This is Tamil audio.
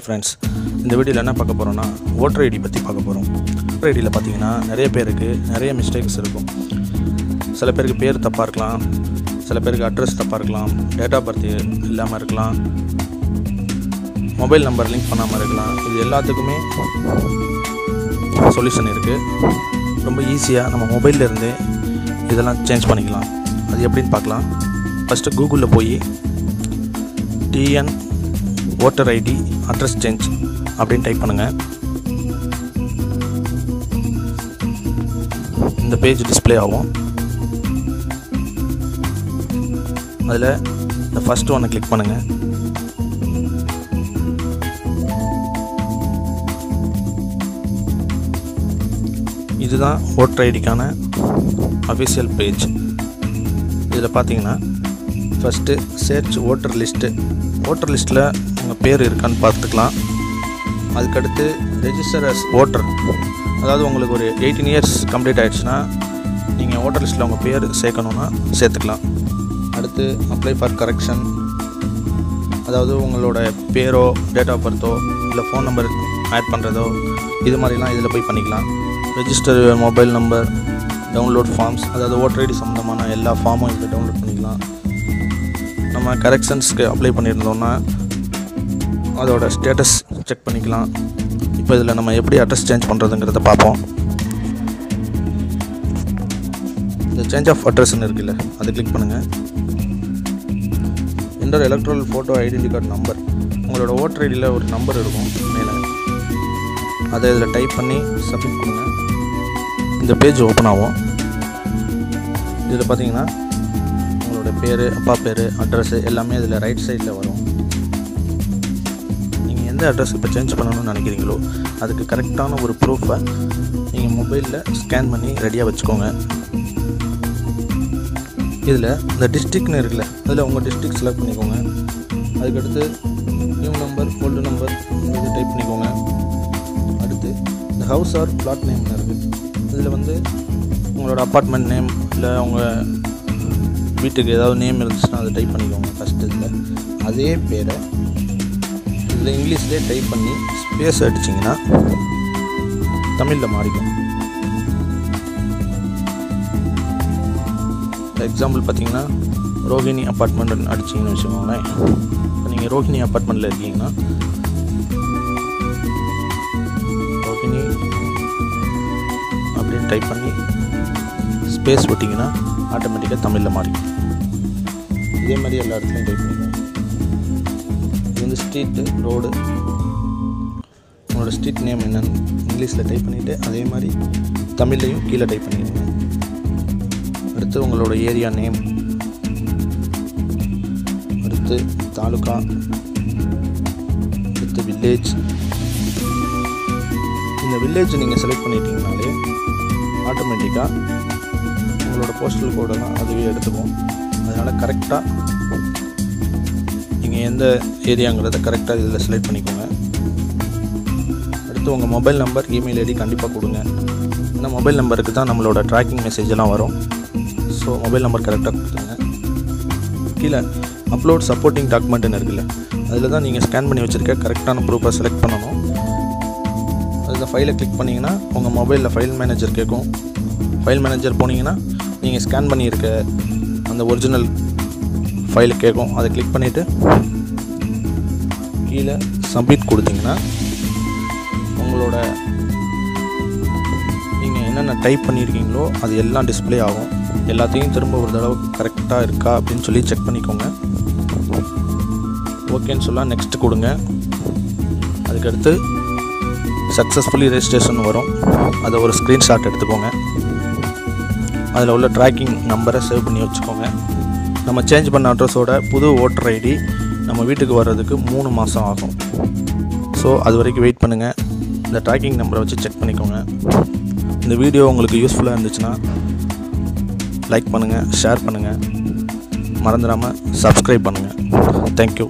ஃப்ரெண்ட்ஸ், இந்த வீடியோவில் என்ன பார்க்க போகிறோன்னா ஓட்டர் ஐடி பற்றி பார்க்க போகிறோம். ஓட்டர் ஐடியில் பார்த்தீங்கன்னா நிறைய பேருக்கு நிறைய மிஸ்டேக்ஸ் இருக்கும். சில பேருக்கு பேர் தப்பாக இருக்கலாம், சில பேருக்கு அட்ரஸ் தப்பாக இருக்கலாம், டேட் ஆஃப் பர்த் இல்லாமல் இருக்கலாம், மொபைல் நம்பர் லிங்க் பண்ணாமல் இருக்கலாம். இது எல்லாத்துக்குமே சொல்யூஷன் இருக்குது. ரொம்ப ஈஸியாக நம்ம மொபைலில் இருந்து இதெல்லாம் சேஞ்ச் பண்ணிக்கலாம். அது எப்படின்னு பார்க்கலாம். ஃபஸ்ட்டு கூகுளில் போய் TN voter ID address change அப்படின்னு டைப் பண்ணுங்கள். இந்த பேஜ் டிஸ்பிளே ஆகும். அதில் இந்த ஃபஸ்ட்டு ஒன்று கிளிக் பண்ணுங்கள். இதுதான் ஓட்டர் ஐடிக்கான அஃபிஷியல் பேஜ். இதில் பார்த்தீங்கன்னா first search voter list. Voter லிஸ்ட்டில் உங்கள் பேர் இருக்கான்னு பார்த்துக்கலாம். அதுக்கடுத்து ரெஜிஸ்டர் அஸ் ஓட்டர், அதாவது உங்களுக்கு ஒரு 18 இயர்ஸ் கம்ப்ளீட் ஆகிடுச்சுன்னா நீங்கள் ஓட்டர் லிஸ்ட்டில் உங்கள் பேர் சேர்க்கணுன்னா சேர்த்துக்கலாம். அடுத்து அப்ளை ஃபார் கரெக்ஷன், அதாவது உங்களோட பேரோ டேட் ஆஃப் பர்த்தோ இல்லை ஃபோன் நம்பர் ஆட் பண்ணுறதோ இது மாதிரிலாம் இதில் போய் பண்ணிக்கலாம். Register mobile number, download forms, அதாவது ஓட்டர் ஐடி சம்மந்தமான எல்லா ஃபார்மும் இதில் டவுன்லோட் பண்ணிக்கலாம். நம்ம கரெக்ஷன்ஸ்க்கு அப்ளை பண்ணியிருந்தோம்னா அதோட ஸ்டேட்டஸ் செக் பண்ணிக்கலாம். இப்போ இதில் நம்ம எப்படி அட்ரஸ் சேஞ்ச் பண்ணுறதுங்கிறத பார்ப்போம். இந்த சேஞ்ச் ஆஃப் அட்ரஸ்ன்னு இருக்குல்ல, அதை கிளிக் பண்ணுங்கள். Enter electoral photo identity card number. உங்களோட ஓட்டர் ஐடியில் ஒரு நம்பர் இருக்கும் மேலே, அதை இதில் டைப் பண்ணி சப்மிட் கொடுங்க. இந்த பேஜ் ஓப்பன் ஆகும். இதில் பார்த்தீங்கன்னா உங்களோட பேர், அப்பா பேர், அட்ரஸ்ஸு எல்லாமே இதில் ரைட் சைடில் வரும். நீங்கள் எந்த அட்ரஸ் இப்போ சேஞ்ச் பண்ணணும்னு நினைக்கிறீங்களோ அதுக்கு கரெக்டான ஒரு ப்ரூஃபை நீங்கள் மொபைலில் ஸ்கேன் பண்ணி ரெடியாக வச்சுக்கோங்க. இதில் இந்த டிஸ்ட்ரிக்ட்னு இருக்குல்ல, அதில் உங்கள் டிஸ்ட்ரிக்ட் செலக்ட் பண்ணிக்கோங்க. அதுக்கடுத்து நியூ நம்பர், ஓல்டு நம்பர் இது டைப் பண்ணிக்கோங்க. அடுத்து இந்த ஹவுஸ் ஆர் பிளாட் நேம்னு இருக்குது. இதில் வந்து உங்களோட அப்பார்ட்மெண்ட் நேம் இல்லை உங்கள் வீட்டுக்கு ஏதாவது நேம் இருந்துச்சுன்னா அதை டைப் பண்ணிக்கோங்க. ஃபஸ்ட்டு இதில் அதே பேரை இதில் இங்கிலீஷ்லேயே டைப் பண்ணி ஸ்பேஸ் அடிச்சிங்கன்னா தமிழில் மாறிக்கும். எக்ஸாம்பிள் பார்த்தீங்கன்னா ரோஹிணி அப்பார்ட்மெண்ட் அடிச்சிங்கன்னு வச்சுக்கோங்களேன். இப்போ நீங்கள் ரோஹிணி அப்பார்ட்மெண்ட்டில் இருக்கீங்கன்னா ரோஹிணி அப்படின்னு டைப் பண்ணி ஸ்பேஸ் விட்டிங்கன்னா ஆட்டோமேட்டிக்காக தமிழில் மாறிக்கும். இதே மாதிரி எல்லா இடத்துலையும் டைப் பண்ணிக்கோங்க. இது வந்து ஸ்ட்ரீட்டு, ரோடு, உங்களோட ஸ்ட்ரீட் நேம் என்னென்னு இங்கிலீஷில் டைப் பண்ணிவிட்டு அதே மாதிரி தமிழ்லையும் கீழே டைப் பண்ணிடுங்க. அடுத்து உங்களோட ஏரியா நேம், அடுத்து தாலுக்கா, அடுத்து வில்லேஜ். இந்த வில்லேஜ் நீங்கள் செலக்ட் பண்ணிட்டீங்கனாலே ஆட்டோமேட்டிக்காக உங்களோட போஸ்டல் கோடெல்லாம் அதுவே எடுத்துக்கும். அதனால் கரெக்டாக நீங்கள் எந்த ஏரியாங்கிறத கரெக்டாக இதில் செலக்ட் பண்ணிக்கோங்க. அடுத்து உங்கள் மொபைல் நம்பர், இமெயில் ஐடி கண்டிப்பாக கொடுங்க. ஏன்னா மொபைல் நம்பருக்கு தான் நம்மளோட ட்ராக்கிங் மெசேஜ் எல்லாம் வரும். ஸோ மொபைல் நம்பர் கரெக்டாக கொடுத்துருங்க. கீழே அப்லோட் சப்போர்ட்டிங் டாக்குமெண்ட்டுன்னு இருக்குல்ல, அதில் தான் நீங்கள் ஸ்கேன் பண்ணி வச்சுருக்க கரெக்டான ப்ரூஃபை செலக்ட் பண்ணணும். அதில் ஃபைலை கிளிக் பண்ணிங்கன்னா உங்கள் மொபைலில் ஃபைல் மேனேஜர் கேட்கும். ஃபைல் மேனேஜர் போனீங்கன்னா நீங்கள் ஸ்கேன் பண்ணியிருக்க அந்த ஒரிஜினல் ஃபைல் கேட்கும். அதை கிளிக் பண்ணிவிட்டு கீழே சப்மிட் கொடுத்தீங்கன்னா உங்களோட நீங்கள் என்னென்ன டைப் பண்ணியிருக்கீங்களோ அது எல்லாம் டிஸ்பிளே ஆகும். எல்லாத்தையும் திரும்ப ஒரு தடவை கரெக்டாக இருக்கா அப்படின்னு சொல்லி செக் பண்ணிக்கோங்க. ஓகேன்னு சொல்லலாம், நெக்ஸ்ட்டு கொடுங்க. அதுக்கடுத்து சக்ஸஸ்ஃபுல்லி ரெஜிஸ்ட்ரேஷன் வரும். அதை ஒரு ஸ்க்ரீன்ஷாட் எடுத்துக்கோங்க. அதில் உள்ள ட்ராக்கிங் நம்பரை சேவ் பண்ணி வச்சுக்கோங்க. நம்ம சேஞ்ச் பண்ண அட்ரஸோட புது ஓட்டர் ஐடி நம்ம வீட்டுக்கு வர்றதுக்கு 3 மாதம் ஆகும். ஸோ அது வரைக்கும் வெயிட் பண்ணுங்கள். இந்த ட்ராக்கிங் நம்பரை வச்சு செக் பண்ணிக்கோங்க. இந்த வீடியோ உங்களுக்கு யூஸ்ஃபுல்லாக இருந்துச்சுன்னா லைக் பண்ணுங்கள், ஷேர் பண்ணுங்கள், மறந்துடாமல் சப்ஸ்கிரைப் பண்ணுங்கள். தேங்க்யூ.